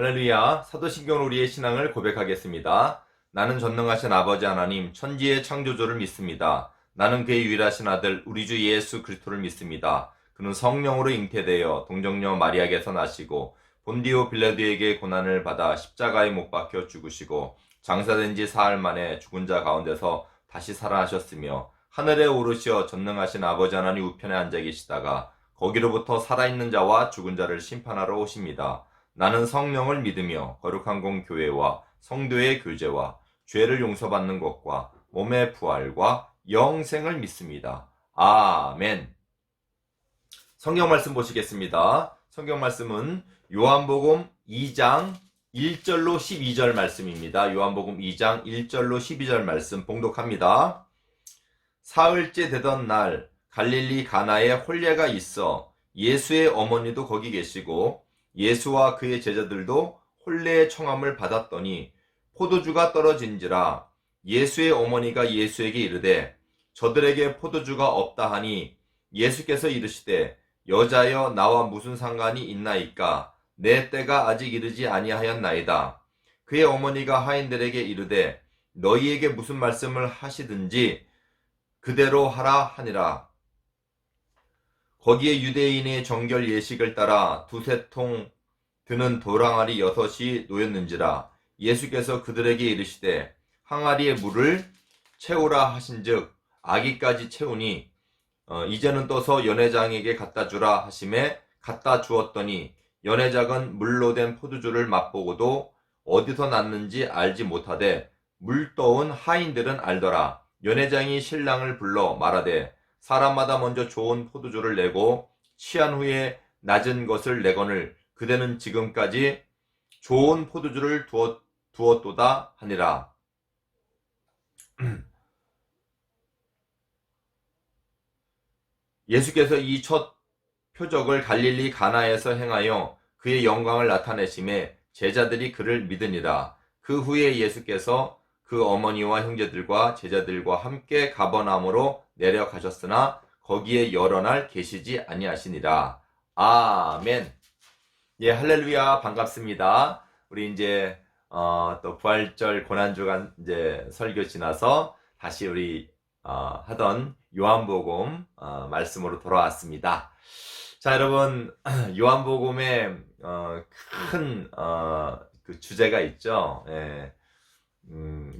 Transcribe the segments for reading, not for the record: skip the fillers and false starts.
할렐루야. 사도신경으로 우리의 신앙을 고백하겠습니다. 나는 전능하신 아버지 하나님, 천지의 창조주를 믿습니다. 나는 그의 유일하신 아들, 우리 주 예수 그리스도를 믿습니다. 그는 성령으로 잉태되어 동정녀 마리아에게서 나시고 본디오 빌라도에게 고난을 받아 십자가에 못 박혀 죽으시고 장사된 지 사흘 만에 죽은 자 가운데서 다시 살아나셨으며 하늘에 오르시어 전능하신 아버지 하나님 우편에 앉아 계시다가 거기로부터 살아있는 자와 죽은 자를 심판하러 오십니다. 나는 성령을 믿으며 거룩한 공교회와 성도의 교제와 죄를 용서받는 것과 몸의 부활과 영생을 믿습니다. 아멘. 성경 말씀 보시겠습니다. 성경 말씀은 요한복음 2장 1절로 12절 말씀입니다. 요한복음 2장 1절로 12절 말씀 봉독합니다. 사흘째 되던 날 갈릴리 가나에 혼례가 있어 예수의 어머니도 거기 계시고 예수와 그의 제자들도 혼례의 청함을 받았더니 포도주가 떨어진지라 예수의 어머니가 예수에게 이르되 저들에게 포도주가 없다 하니 예수께서 이르시되 여자여 나와 무슨 상관이 있나이까 내 때가 아직 이르지 아니하였나이다. 그의 어머니가 하인들에게 이르되 너희에게 무슨 말씀을 하시든지 그대로 하라 하니라. 거기에 유대인의 정결 예식을 따라 두세 통 드는 도랑아리 6이 놓였는지라. 예수께서 그들에게 이르시되 항아리에 물을 채우라 하신즉 아기까지 채우니 이제는 떠서 연회장에게 갖다 주라 하심에 갖다 주었더니 연회장은 물로 된 포도주를 맛보고도 어디서 났는지 알지 못하되 물 떠온 하인들은 알더라. 연회장이 신랑을 불러 말하되 사람마다 먼저 좋은 포도주를 내고 취한 후에 낮은 것을 내거늘 그대는 지금까지 좋은 포도주를 두었도다 하니라. 예수께서 이 첫 표적을 갈릴리 가나에서 행하여 그의 영광을 나타내심에 제자들이 그를 믿으니라. 그 후에 예수께서 그 어머니와 형제들과 제자들과 함께 가버나움으로 내려가셨으나 거기에 여러 날 계시지 아니하시니라. 아멘. 예, 할렐루야. 반갑습니다. 우리 이제 또 부활절 고난주간 이제 설교 지나서 다시 우리 하던 요한복음 말씀으로 돌아왔습니다. 자, 여러분, 요한복음의 큰 그 주제가 있죠. 예.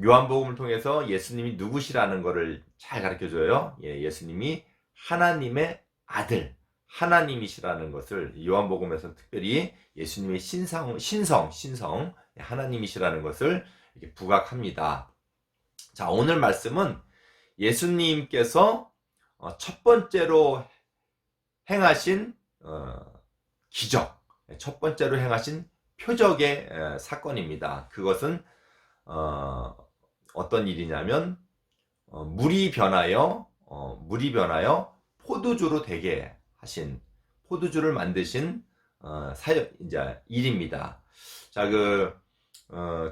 요한복음을 통해서 예수님이 누구시라는 것을 잘 가르쳐줘요. 예, 예수님이 하나님의 아들, 하나님이시라는 것을 요한복음에서 특별히 예수님의 신성, 하나님이시라는 것을 이렇게 부각합니다. 자, 오늘 말씀은 예수님께서 첫 번째로 행하신 기적, 첫 번째로 행하신 표적의 사건입니다. 그것은 어떤 일이냐면 물이 변하여 포도주로 되게 하신, 포도주를 만드신 이제 일입니다. 자,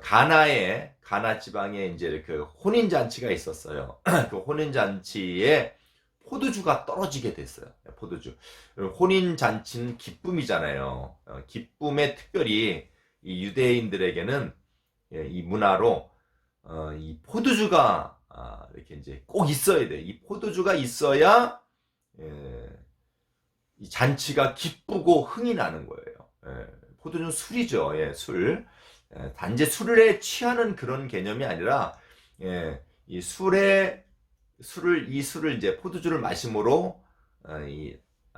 가나 지방에 이제 그 혼인 잔치가 있었어요. 그 혼인 잔치에 포도주가 떨어지게 됐어요. 포도주. 혼인 잔치는 기쁨이잖아요. 기쁨에 특별히 이 유대인들에게는 이 문화로 이 포도주가 이렇게 이제 꼭 있어야 돼. 이 포도주가 있어야 이 잔치가 기쁘고 흥이 나는 거예요. 포도주는 술이죠. 술. 단지 술에 취하는 그런 개념이 아니라 이 술을 이제 포도주를 마심으로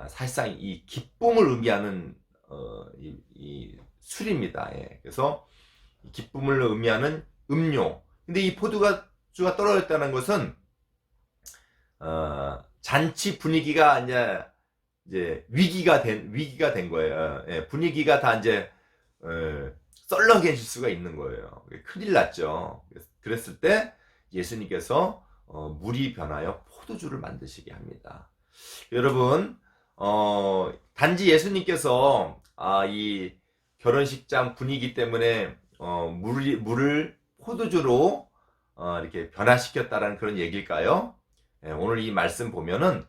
사실상 이 기쁨을 의미하는 이 술입니다. 그래서 기쁨을 의미하는 음료. 근데 이 포도주가 떨어졌다는 것은 잔치 분위기가 이제 위기가 된 거예요. 분위기가 다 이제 썰렁해질 수가 있는 거예요. 큰일 났죠. 그랬을 때 예수님께서 물이 변하여 포도주를 만드시게 합니다. 여러분, 단지 예수님께서 이 결혼식장 분위기 때문에 물을 포도주로 이렇게 변화시켰다라는 그런 얘기일까요? 오늘 이 말씀 보면은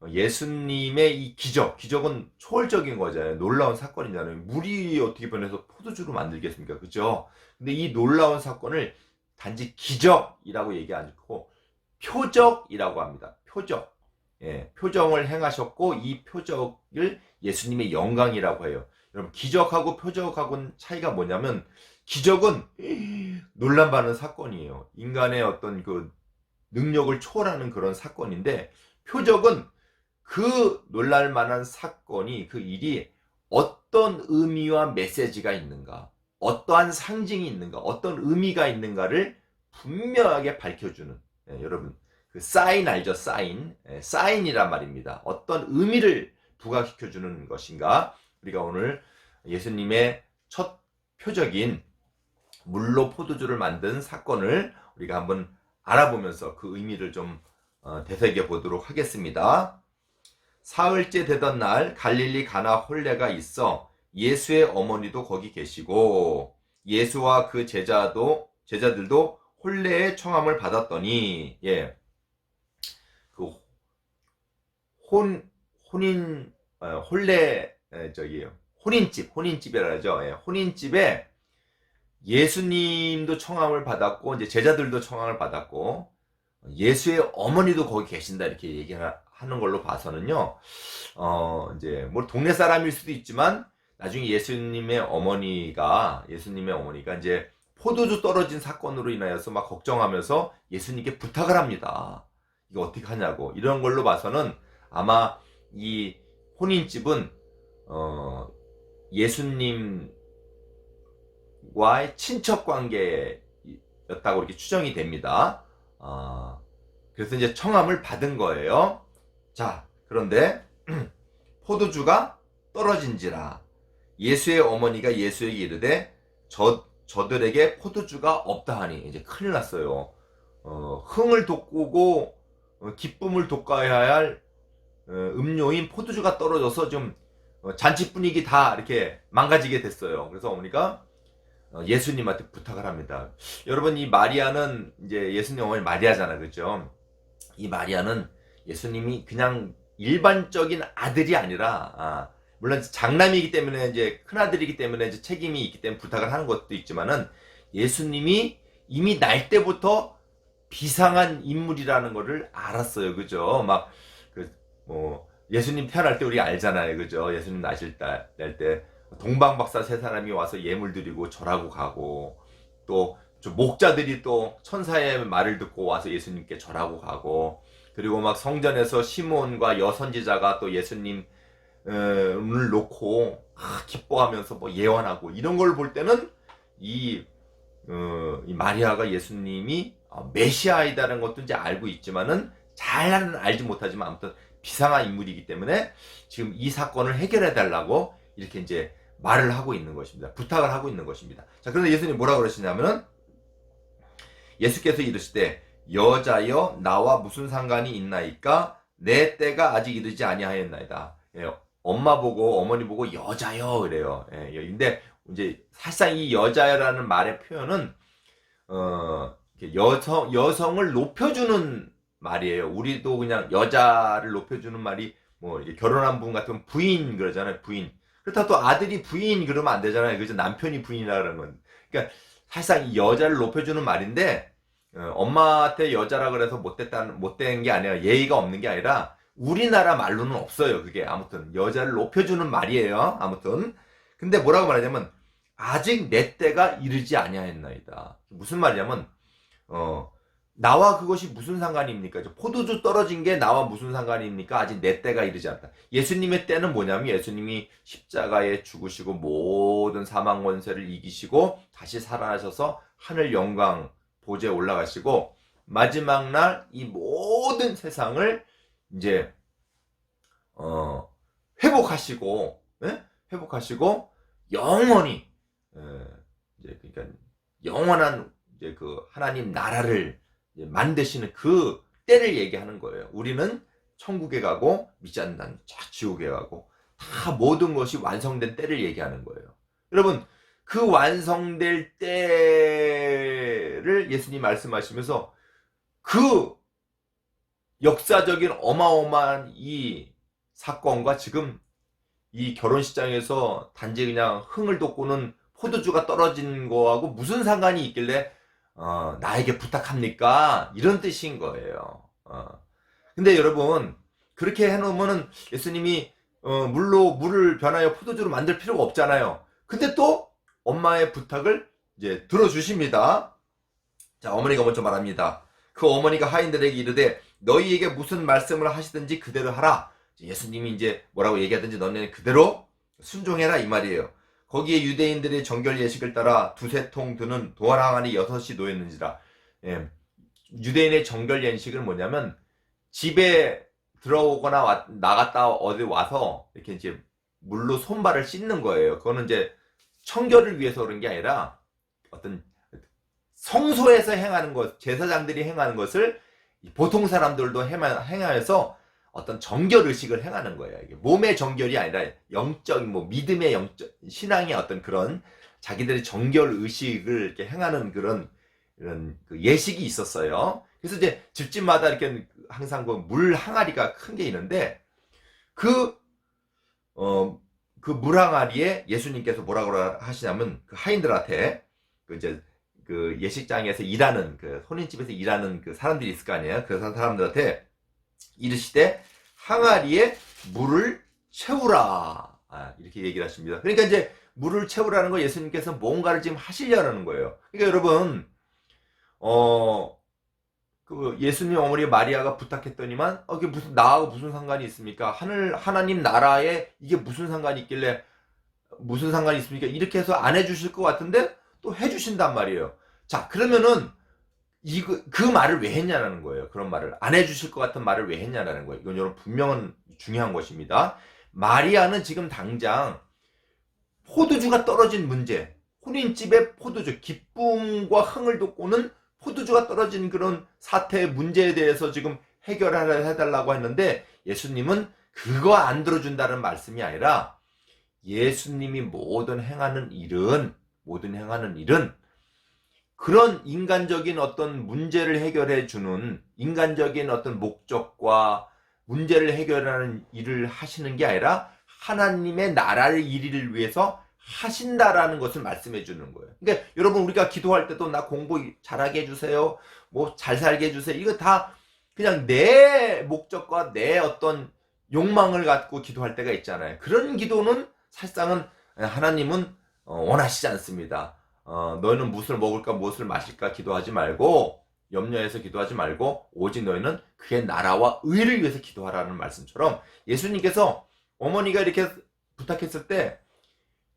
예수님의 이 기적은 초월적인 거잖아요. 놀라운 사건이잖아요. 물이 어떻게 변해서 포도주로 만들겠습니까? 그죠? 근데 이 놀라운 사건을 단지 기적이라고 얘기 안 하고 표적이라고 합니다. 표적. 예, 표정을 행하셨고 이 표적을 예수님의 영광이라고 해요. 여러분 기적하고 표적하고는 차이가 뭐냐면 기적은 놀람받는 사건이에요. 인간의 어떤 그 능력을 초월하는 그런 사건인데 표적은 그 놀랄만한 사건이 그 일이 어떤 의미와 메시지가 있는가, 어떠한 상징이 있는가, 어떤 의미가 있는가를 분명하게 밝혀주는 여러분 그 사인 알죠? 사인이란 말입니다. 어떤 의미를 부각시켜주는 것인가. 우리가 오늘 예수님의 첫 표적인 물로 포도주를 만든 사건을 우리가 한번 알아보면서 그 의미를 좀 되새겨 보도록 하겠습니다. 사흘째 되던 날 갈릴리 가나 홀레가 있어 예수의 어머니도 거기 계시고 예수와 그 제자들도 홀레의 청함을 받았더니 그 혼인 홀레 저기요 혼인집이라 하죠. 혼인집에 예수님도 청함을 받았고 이제 제자들도 청함을 받았고 예수의 어머니도 거기 계신다 이렇게 얘기하는 걸로 봐서는요. 이제 뭐 동네 사람일 수도 있지만 나중에 예수님의 어머니가 이제 포도주 떨어진 사건으로 인하여서 막 걱정하면서 예수님께 부탁을 합니다. 이거 어떻게 하냐고. 이런 걸로 봐서는 아마 이 혼인집은 예수님과의 친척 관계였다고 이렇게 추정이 됩니다. 그래서 이제 청함을 받은 거예요. 자, 그런데 포도주가 떨어진지라 예수의 어머니가 예수에게 이르되 저들에게 포도주가 없다 하니 이제 큰일 났어요. 흥을 돋구고 기쁨을 돋궈야 할 음료인 포도주가 떨어져서 좀 잔치 분위기 다 이렇게 망가지게 됐어요. 그래서 어머니가 예수님한테 부탁을 합니다. 여러분 이 마리아는 이제 예수님 어머니 마리아잖아, 그렇죠? 이 마리아는 예수님이 그냥 일반적인 아들이 아니라 물론 장남이기 때문에 이제 큰 아들이기 때문에 이제 책임이 있기 때문에 부탁을 하는 것도 있지만은 예수님이 이미 날 때부터 비상한 인물이라는 것을 알았어요, 그죠? 막 뭐 예수님 태어날 때 우리 알잖아요, 그죠? 예수님 나실 때 동방박사 세 사람이 와서 예물 드리고 절하고 가고 또 목자들이 또 천사의 말을 듣고 와서 예수님께 절하고 가고 그리고 막 성전에서 시몬과 여선지자가 또 예수님을 놓고 기뻐하면서 뭐 예언하고 이런 걸 볼 때는 이 마리아가 예수님이 메시아이다라는 것도 이제 알고 있지만은 잘 알지 못하지만 아무튼 비상한 인물이기 때문에 지금 이 사건을 해결해 달라고 이렇게 이제 말을 하고 있는 것입니다. 부탁을 하고 있는 것입니다. 자, 그런데 예수님이 뭐라 그러시냐면은 예수께서 이르시되 여자여 나와 무슨 상관이 있나이까 내 때가 아직 이르지 아니하였나이다. 엄마 보고 어머니 보고 여자여 그래요. 근데 이제 사실상 이 여자라는 말의 표현은 여성을 높여주는 말이에요. 우리도 그냥 여자를 높여주는 말이 뭐 결혼한 분 같으면 부인 그러잖아요. 부인. 그렇다고 또 아들이 부인 그러면 안 되잖아요. 그죠? 남편이 부인이라 그러는 건. 그러니까 사실상 이 여자를 높여주는 말인데 엄마한테 여자라 그래서 못된 게 아니라 예의가 없는 게 아니라 우리나라 말로는 없어요. 그게 아무튼 여자를 높여주는 말이에요. 아무튼 근데 뭐라고 말하냐면 아직 내 때가 이르지 아니하였나이다. 무슨 말이냐면 나와 그것이 무슨 상관입니까? 포도주 떨어진 게 나와 무슨 상관입니까? 아직 내 때가 이르지 않다. 예수님의 때는 뭐냐면 예수님이 십자가에 죽으시고 모든 사망 권세를 이기시고 다시 살아나셔서 하늘 영광 보좌에 올라가시고 마지막 날 이 모든 세상을 이제 회복하시고 영원히 이제 그러니까 영원한 이제 그 하나님 나라를 만드시는 그 때를 얘기하는 거예요. 우리는 천국에 가고 믿지 않는 자는 지옥에 가고 다 모든 것이 완성된 때를 얘기하는 거예요. 여러분 그 완성될 때를 예수님 말씀하시면서 그 역사적인 어마어마한 이 사건과 지금 이 결혼식장에서 단지 그냥 흥을 돋구는 포도주가 떨어진 거하고 무슨 상관이 있길래 나에게 부탁합니까? 이런 뜻인 거예요. 근데 여러분, 그렇게 해놓으면은 예수님이 물로 물을 변하여 포도주로 만들 필요가 없잖아요. 근데 또 엄마의 부탁을 이제 들어주십니다. 자, 어머니가 먼저 말합니다. 그 어머니가 하인들에게 이르되 너희에게 무슨 말씀을 하시든지 그대로 하라. 예수님이 이제 뭐라고 얘기하든지 너네는 그대로 순종해라 이 말이에요. 거기에 유대인들의 정결 예식을 따라 두세 통 드는 도화랑 안에 6이 놓였는지라. 예. 유대인의 정결 예식은 뭐냐면 집에 들어오거나 나갔다 어디 와서 이렇게 이제 물로 손발을 씻는 거예요. 그거는 이제 청결을 위해서 그런 게 아니라 어떤 성소에서 행하는 것, 제사장들이 행하는 것을 보통 사람들도 행하여서 어떤 정결 의식을 행하는 거예요. 이게 몸의 정결이 아니라 영적인 뭐 믿음의 영적 신앙의 어떤 그런 자기들의 정결 의식을 이렇게 행하는 그런 그 예식이 있었어요. 그래서 이제 집집마다 이렇게 항상 그 물 항아리가 큰 게 있는데 그 물 항아리에 예수님께서 뭐라고 하시냐면 그 하인들한테 그 이제 그 예식장에서 일하는 그 혼인집에서 일하는 그 사람들이 있을 거 아니에요. 그 사람들한테 이르시되 항아리에 물을 채우라. 이렇게 얘기를 하십니다. 그러니까 이제 물을 채우라는 거 예수님께서 뭔가를 지금 하시려는 거예요. 그러니까 여러분, 그 예수님 어머니 마리아가 부탁했더니만, 그게 나하고 무슨 상관이 있습니까? 하나님 나라에 이게 무슨 상관이 있길래, 무슨 상관이 있습니까? 이렇게 해서 안 해주실 것 같은데, 또 해주신단 말이에요. 자, 그러면은, 그 말을 왜 했냐라는 거예요. 그런 말을. 안 해주실 것 같은 말을 왜 했냐라는 거예요. 이건 여러분 분명한 중요한 것입니다. 마리아는 지금 당장 포도주가 떨어진 문제, 혼인집의 포도주, 기쁨과 흥을 돋구는 포도주가 떨어진 그런 사태의 문제에 대해서 지금 해결해달라고 했는데 예수님은 그거 안 들어준다는 말씀이 아니라 예수님이 모든 행하는 일은 그런 인간적인 어떤 문제를 해결해 주는 인간적인 어떤 목적과 문제를 해결하는 일을 하시는 게 아니라 하나님의 나라를 이루기를 위해서 하신다라는 것을 말씀해 주는 거예요. 그러니까 여러분 우리가 기도할 때도 나 공부 잘하게 해주세요. 뭐 잘 살게 해주세요. 이거 다 그냥 내 목적과 내 어떤 욕망을 갖고 기도할 때가 있잖아요. 그런 기도는 사실상은 하나님은 원하시지 않습니다. 너희는 무엇을 먹을까 무엇을 마실까 기도하지 말고 염려해서 기도하지 말고 오직 너희는 그의 나라와 의를 위해서 기도하라는 말씀처럼 예수님께서 어머니가 이렇게 부탁했을 때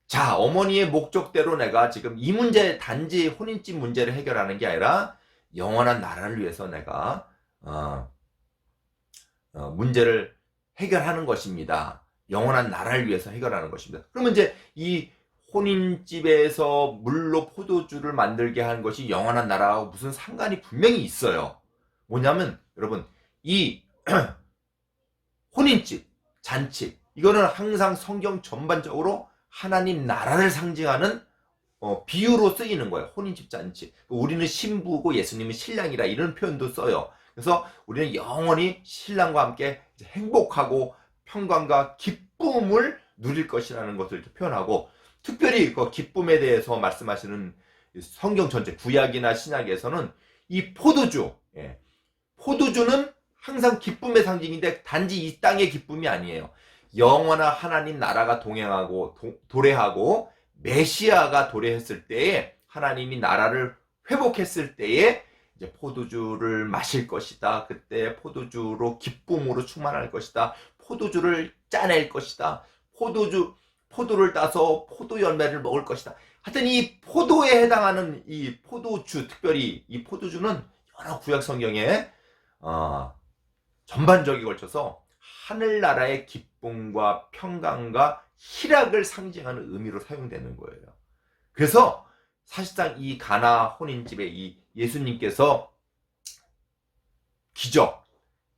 자, 어머니의 목적대로 내가 지금 이 문제 단지 혼인집 문제를 해결하는 게 아니라 영원한 나라를 위해서 내가 문제를 해결하는 것입니다. 영원한 나라를 위해서 해결하는 것입니다. 그러면 이제 이 혼인집에서 물로 포도주를 만들게 하는 것이 영원한 나라하고 무슨 상관이 분명히 있어요. 뭐냐면 여러분 이 혼인집, 잔치 이거는 항상 성경 전반적으로 하나님 나라를 상징하는 비유로 쓰이는 거예요. 혼인집 잔치. 우리는 신부고 예수님은 신랑이라 이런 표현도 써요. 그래서 우리는 영원히 신랑과 함께 행복하고 평강과 기쁨을 누릴 것이라는 것을 이렇게 표현하고 특별히 그 기쁨에 대해서 말씀하시는 성경 전체 구약이나 신약에서는 이 포도주, 포도주는 항상 기쁨의 상징인데 단지 이 땅의 기쁨이 아니에요. 영원한 하나님 나라가 동행하고 도래하고 메시아가 도래했을 때에 하나님이 나라를 회복했을 때에 이제 포도주를 마실 것이다. 그때 포도주로 기쁨으로 충만할 것이다. 포도주를 짜낼 것이다. 포도를 따서 포도 열매를 먹을 것이다. 하여튼 이 포도에 해당하는 이 포도주, 특별히 이 포도주는 여러 구약 성경에 전반적이 걸쳐서 하늘나라의 기쁨과 평강과 희락을 상징하는 의미로 사용되는 거예요. 그래서 사실상 이 가나 혼인집에 이 예수님께서 기적,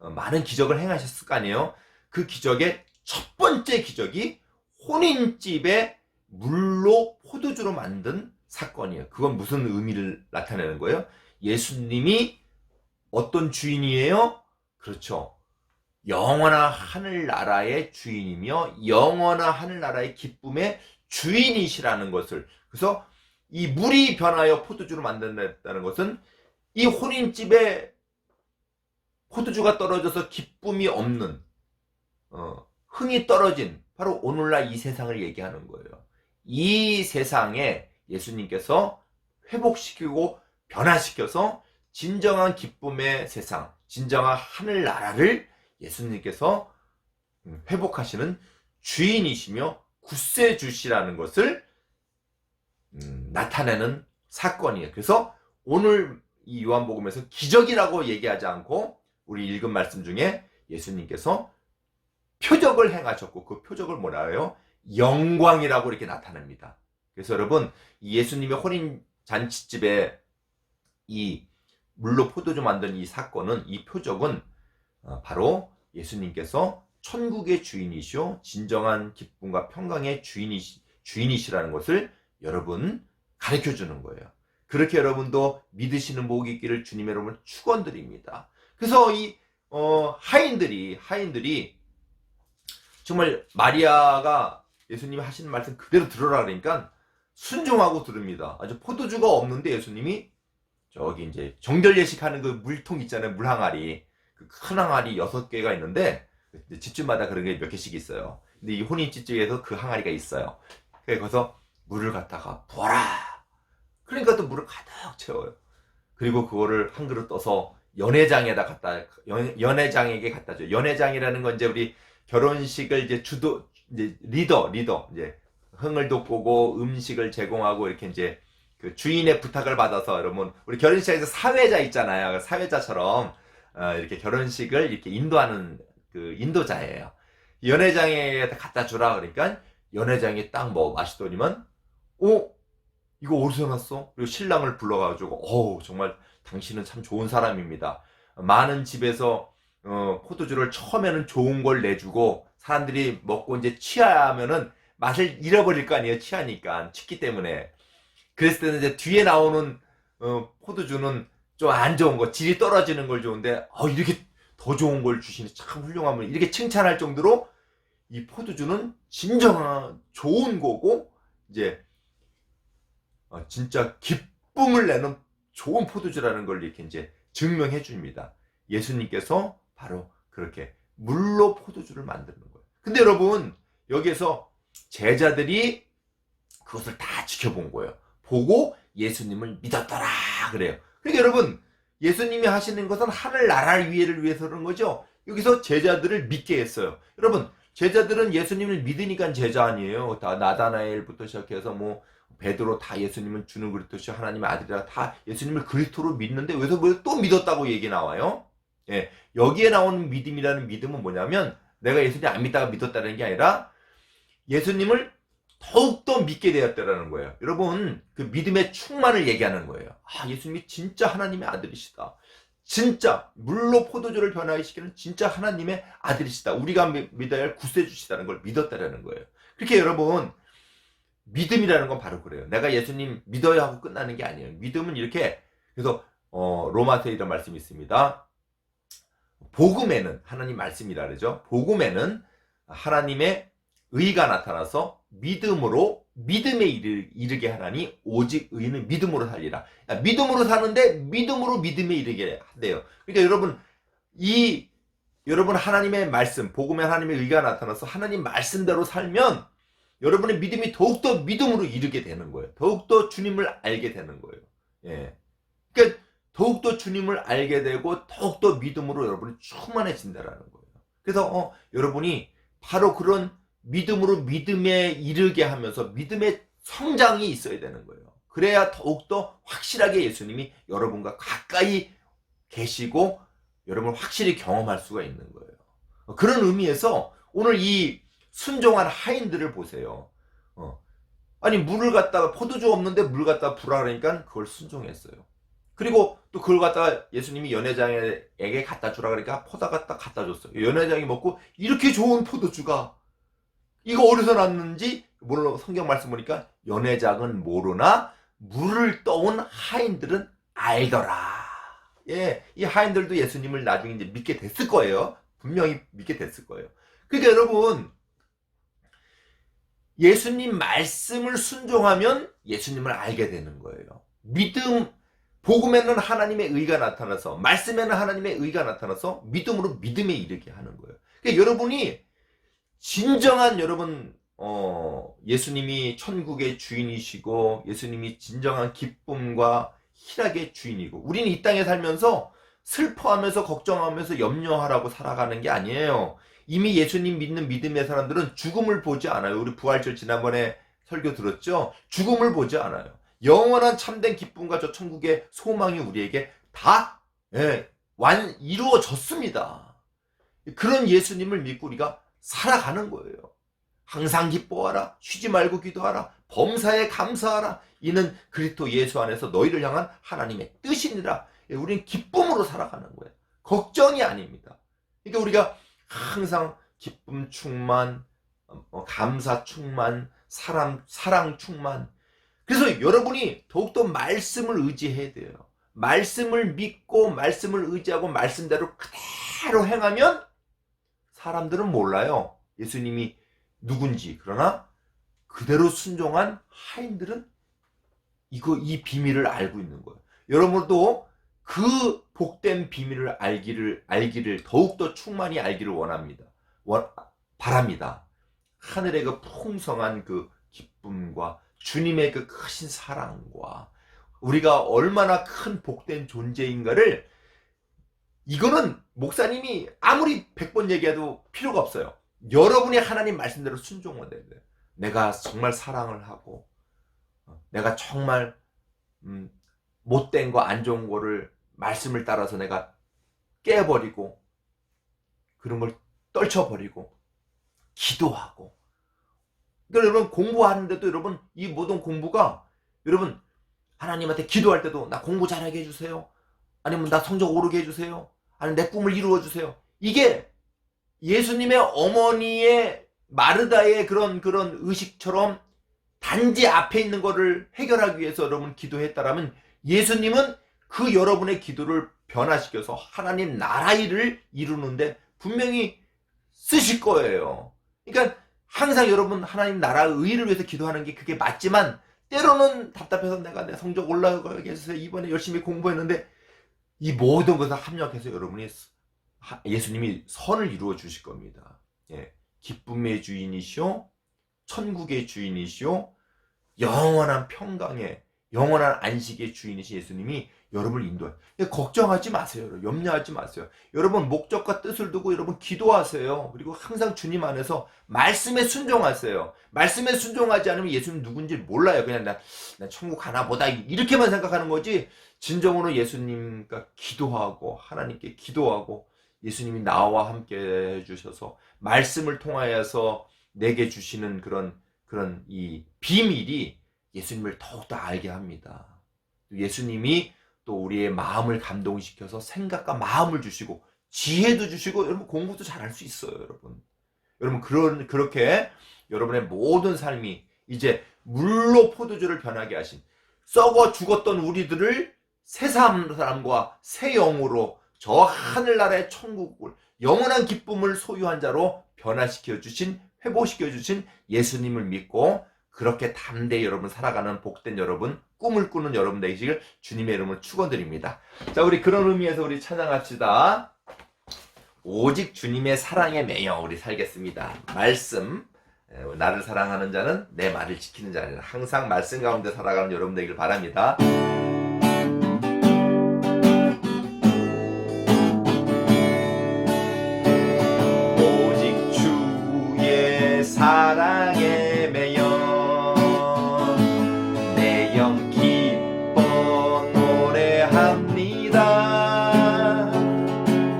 많은 기적을 행하셨을 거 아니에요. 그 기적의 첫 번째 기적이 혼인집에 물로 포도주로 만든 사건이에요. 그건 무슨 의미를 나타내는 거예요? 예수님이 어떤 주인이에요? 그렇죠. 영원한 하늘나라의 주인이며 영원한 하늘나라의 기쁨의 주인이시라는 것을, 그래서 이 물이 변하여 포도주로 만든다는 것은 이 혼인집에 포도주가 떨어져서 기쁨이 없는, 흥이 떨어진 바로 오늘날 이 세상을 얘기하는 거예요. 이 세상에 예수님께서 회복시키고 변화시켜서 진정한 기쁨의 세상, 진정한 하늘나라를 예수님께서 회복하시는 주인이시며 구세주시라는 것을 나타내는 사건이에요. 그래서 오늘 이 요한복음에서 기적이라고 얘기하지 않고 우리 읽은 말씀 중에 예수님께서 표적을 행하셨고 그 표적을 뭐라 해요? 영광이라고 이렇게 나타냅니다. 그래서 여러분, 이 예수님의 혼인 잔치집에 이 물로 포도주 만든 이 사건은, 이 표적은 바로 예수님께서 천국의 주인이시오 진정한 기쁨과 평강의 주인이시라는 것을 여러분 가르쳐 주는 거예요. 그렇게 여러분도 믿으시는 복이 있기를 주님 여러분 축원드립니다. 그래서 이 하인들이 정말 마리아가 예수님이 하시는 말씀 그대로 들으라 그러니까 순종하고 들읍니다. 아주 포도주가 없는데 예수님이 저기 이제 정결 예식하는 그 물통 있잖아요. 물 항아리. 그 큰 항아리 6개가 있는데 집집마다 그런 게 몇 개씩 있어요. 근데 이 혼인집집에서 그 항아리가 있어요. 그래서 물을 갖다가 부어라. 그러니까 또 물을 가득 채워요. 그리고 그거를 한 그릇 떠서 연회장에게 갖다 줘요. 연회장이라는 건 이제 우리 결혼식을 이제 리더 이제 흥을 돋구고 음식을 제공하고 이렇게 이제 그 주인의 부탁을 받아서, 여러분 우리 결혼식장에서 사회자 있잖아요. 사회자처럼 이렇게 결혼식을 이렇게 인도하는 그 인도자예요. 연회장에 갖다 주라 그러니까 연회장이 딱 마시더니만 이거 어디서 났어? 그리고 신랑을 불러가지고 정말 당신은 참 좋은 사람입니다. 많은 집에서 포도주를 처음에는 좋은 걸 내주고 사람들이 먹고 이제 취하면은 맛을 잃어버릴 거 아니에요. 취기 때문에. 그랬을 때는 이제 뒤에 나오는 포도주는 좀 안 좋은 거, 질이 떨어지는 걸 좋은데 이렇게 더 좋은 걸 주시니 참 훌륭하면 이렇게 칭찬할 정도로 이 포도주는 진정한 좋은 거고 이제 진짜 기쁨을 내는 좋은 포도주라는 걸 이렇게 이제 증명해 줍니다. 예수님께서 바로 그렇게 물로 포도주를 만드는 거예요. 근데 여러분, 여기에서 제자들이 그것을 다 지켜본 거예요. 보고 예수님을 믿었더라 그래요. 그러니까 여러분, 예수님이 하시는 것은 하늘나라를 위해서 그런 거죠. 여기서 제자들을 믿게 했어요. 여러분, 제자들은 예수님을 믿으니까 제자 아니에요. 다 나다나엘부터 시작해서 베드로 다 예수님은 주는 그리스도시요 하나님의 아들이라 다 예수님을 그리스도로 믿는데 왜서 또 믿었다고 얘기 나와요? 예, 여기에 나오는 믿음이라는 믿음은 뭐냐면 내가 예수님 안 믿다가 믿었다는 게 아니라 예수님을 더욱더 믿게 되었다라는 거예요. 여러분, 그 믿음의 충만을 얘기하는 거예요. 예수님이 진짜 하나님의 아들이시다. 진짜 물로 포도주를 변화시키는 진짜 하나님의 아들이시다. 우리가 믿어야 할 구세주시다는 걸 믿었다라는 거예요. 그렇게 여러분, 믿음이라는 건 바로 그래요. 내가 예수님 믿어야 하고 끝나는 게 아니에요. 믿음은 이렇게, 그래서 로마서에 이런 말씀이 있습니다. 복음에는, 하나님 말씀이라 그러죠. 복음에는 하나님의 의가 나타나서 믿음에 이르게 하나니 오직 의인은 믿음으로 살리라. 믿음으로 사는데 믿음으로 믿음에 이르게 한대요. 그러니까 여러분 하나님의 말씀, 복음에 하나님의 의가 나타나서 하나님 말씀대로 살면 여러분의 믿음이 더욱더 믿음으로 이르게 되는 거예요. 더욱더 주님을 알게 되는 거예요. 예. 그러니까 더욱더 주님을 알게 되고 더욱더 믿음으로 여러분이 충만해진다라는 거예요. 그래서 여러분이 바로 그런 믿음으로 믿음에 이르게 하면서 믿음의 성장이 있어야 되는 거예요. 그래야 더욱더 확실하게 예수님이 여러분과 가까이 계시고 여러분을 확실히 경험할 수가 있는 거예요. 그런 의미에서 오늘 이 순종한 하인들을 보세요. 아니 물을 갖다가 포도주 없는데 물 갖다가 부라 그러니까 그걸 순종했어요. 그리고 또 그걸 갖다가 예수님이 연회장에게 갖다 주라 그러니까 포다 갖다 줬어요. 연회장이 먹고 이렇게 좋은 포도주가 이거 어디서 났는지 물론 성경 말씀 보니까 연회장은 모르나 물을 떠온 하인들은 알더라. 예, 이 하인들도 예수님을 나중에 이제 믿게 됐을 거예요. 분명히 믿게 됐을 거예요. 그러니까 여러분, 예수님 말씀을 순종하면 예수님을 알게 되는 거예요. 믿음, 복음에는 하나님의 의가 나타나서, 말씀에는 하나님의 의가 나타나서 믿음으로 믿음에 이르게 하는 거예요. 그러니까 여러분이 진정한 여러분 예수님이 천국의 주인이시고 예수님이 진정한 기쁨과 희락의 주인이고, 우리는 이 땅에 살면서 슬퍼하면서 걱정하면서 염려하라고 살아가는 게 아니에요. 이미 예수님 믿는 믿음의 사람들은 죽음을 보지 않아요. 우리 부활절 지난번에 설교 들었죠? 죽음을 보지 않아요. 영원한 참된 기쁨과 저 천국의 소망이 우리에게 다 이루어졌습니다. 그런 예수님을 믿고 우리가 살아가는 거예요. 항상 기뻐하라, 쉬지 말고 기도하라, 범사에 감사하라, 이는 그리스도 예수 안에서 너희를 향한 하나님의 뜻이니라. 우리는 기쁨으로 살아가는 거예요. 걱정이 아닙니다. 그러니까 우리가 항상 기쁨 충만, 감사 충만, 사랑 충만. 그래서 여러분이 더욱더 말씀을 의지해야 돼요. 말씀을 믿고 말씀을 의지하고 말씀대로 그대로 행하면 사람들은 몰라요, 예수님이 누군지. 그러나 그대로 순종한 하인들은 이 비밀을 알고 있는 거예요. 여러분도 그 복된 비밀을 알기를 더욱더 충만히 알기를 바랍니다. 하늘의 그 풍성한 그 기쁨과 주님의 그 크신 사랑과 우리가 얼마나 큰 복된 존재인가를, 이거는 목사님이 아무리 100번 얘기해도 필요가 없어요. 여러분이 하나님 말씀대로 순종해야 돼요. 내가 정말 사랑을 하고, 내가 정말 못된 거, 안 좋은 거를 말씀을 따라서 내가 깨버리고, 그런 걸 떨쳐버리고 기도하고. 그러니까 여러분, 공부하는데도 여러분, 이 모든 공부가 여러분 하나님한테 기도할 때도 나 공부 잘하게 해주세요, 아니면 나 성적 오르게 해주세요, 아니면 내 꿈을 이루어주세요. 이게 예수님의 어머니의 마르다의 그런 의식처럼 단지 앞에 있는 거를 해결하기 위해서 여러분 기도했다라면, 예수님은 그 여러분의 기도를 변화시켜서 하나님 나라 일을 이루는데 분명히 쓰실 거예요. 그러니까 항상 여러분 하나님 나라 의를 위해서 기도하는 게 그게 맞지만, 때로는 답답해서 내가 내 성적 올라가게 해주세요, 이번에 열심히 공부했는데, 이 모든 것을 합력해서 여러분이 예수님이 선을 이루어 주실 겁니다. 예. 기쁨의 주인이시오, 천국의 주인이시오, 영원한 평강의, 영원한 안식의 주인이신 예수님이 여러분을 인도해요. 걱정하지 마세요. 염려하지 마세요. 여러분 목적과 뜻을 두고 여러분 기도하세요. 그리고 항상 주님 안에서 말씀에 순종하세요. 말씀에 순종하지 않으면 예수님 누군지 몰라요. 그냥 나 천국 가나 보다 이렇게만 생각하는 거지, 진정으로 예수님과 기도하고 하나님께 기도하고 예수님이 나와 함께 해주셔서 말씀을 통하여서 내게 주시는 그런 이 비밀이 예수님을 더욱더 알게 합니다. 예수님이 또 우리의 마음을 감동시켜서 생각과 마음을 주시고 지혜도 주시고, 여러분 공부도 잘할 수 있어요. 여러분 그렇게 여러분의 모든 삶이 이제 물로 포도주를 변하게 하신, 썩어 죽었던 우리들을 새 사람과 새 영으로 저 하늘나라의 천국을, 영원한 기쁨을 소유한 자로 변화시켜 주신, 회복시켜 주신 예수님을 믿고 그렇게 담대히 여러분 살아가는 복된 여러분, 꿈을 꾸는 여러분 되시길 주님의 이름으로 축원드립니다. 자, 우리 그런 의미에서 우리 찬양합시다. 오직 주님의 사랑에 매여 우리 살겠습니다. 말씀, 나를 사랑하는 자는 내 말을 지키는 자니라. 항상 말씀 가운데 살아가는 여러분 되길 바랍니다. 오직 주의 사랑에 매여 내 영 기뻐 노래합니다.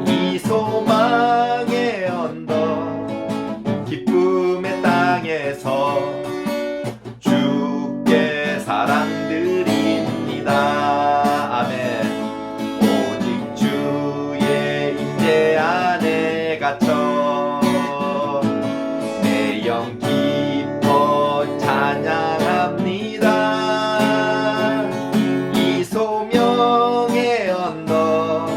이 소망의 언덕 기쁨의 땅에서 주께 사랑드립니다. 아멘. 오직 주의 임재 안에 갇혀 내 영 기뻐 찬양합니다. 이 소명의 언덕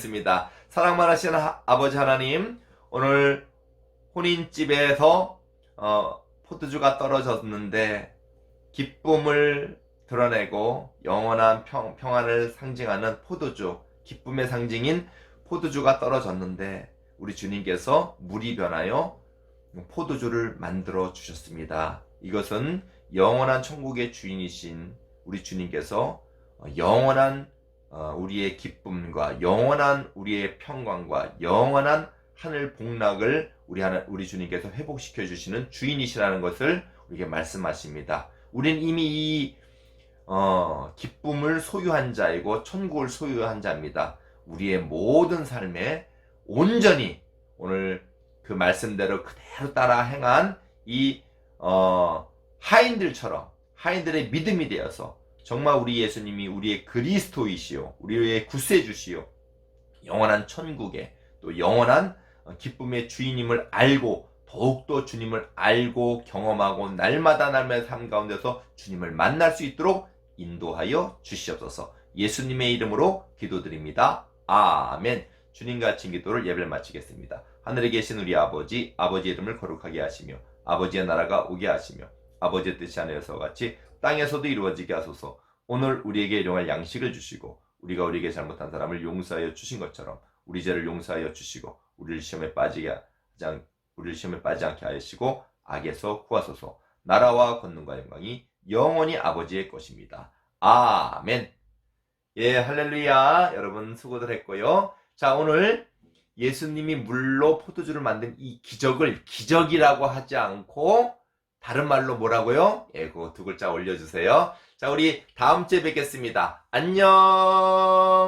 기도하겠습니다. 사랑 많으신 아버지 하나님, 오늘 혼인집에서 포도주가 떨어졌는데 기쁨을 드러내고 영원한 평안을 상징하는 포도주, 기쁨의 상징인 포도주가 떨어졌는데 우리 주님께서 물이 변하여 포도주를 만들어 주셨습니다. 이것은 영원한 천국의 주인이신 우리 주님께서 영원한 우리의 기쁨과 영원한 우리의 평강과 영원한 하늘 복락을 우리 주님께서 회복시켜 주시는 주인이시라는 것을 우리에게 말씀하십니다. 우리는 이미 이 기쁨을 소유한 자이고 천국을 소유한 자입니다. 우리의 모든 삶에 온전히 오늘 그 말씀대로 그대로 따라 행한 이 하인들의 믿음이 되어서 정말 우리 예수님이 우리의 그리스도이시요 우리의 구세주시요 영원한 천국에 또 영원한 기쁨의 주인임을 알고 더욱더 주님을 알고 경험하고 날마다 삶 가운데서 주님을 만날 수 있도록 인도하여 주시옵소서. 예수님의 이름으로 기도드립니다. 아멘. 주님과 같이 기도를 예배를 마치겠습니다. 하늘에 계신 우리 아버지, 아버지의 이름을 거룩하게 하시며 아버지의 나라가 오게 하시며 아버지의 뜻이 하늘에서 같이 땅에서도 이루어지게 하소서. 오늘 우리에게 일용할 양식을 주시고 우리가 우리에게 잘못한 사람을 용서하여 주신 것처럼 우리 죄를 용서하여 주시고 우리를 시험에 빠지지 않게 하시고 악에서 구하소서. 나라와 권능과 영광이 영원히 아버지의 것입니다. 아멘. 예, 할렐루야. 여러분 수고들 했고요. 자, 오늘 예수님이 물로 포도주를 만든 이 기적을 기적이라고 하지 않고 다른 말로 뭐라고요? 예, 그거 두 글자 올려주세요. 자, 우리 다음 주에 뵙겠습니다. 안녕.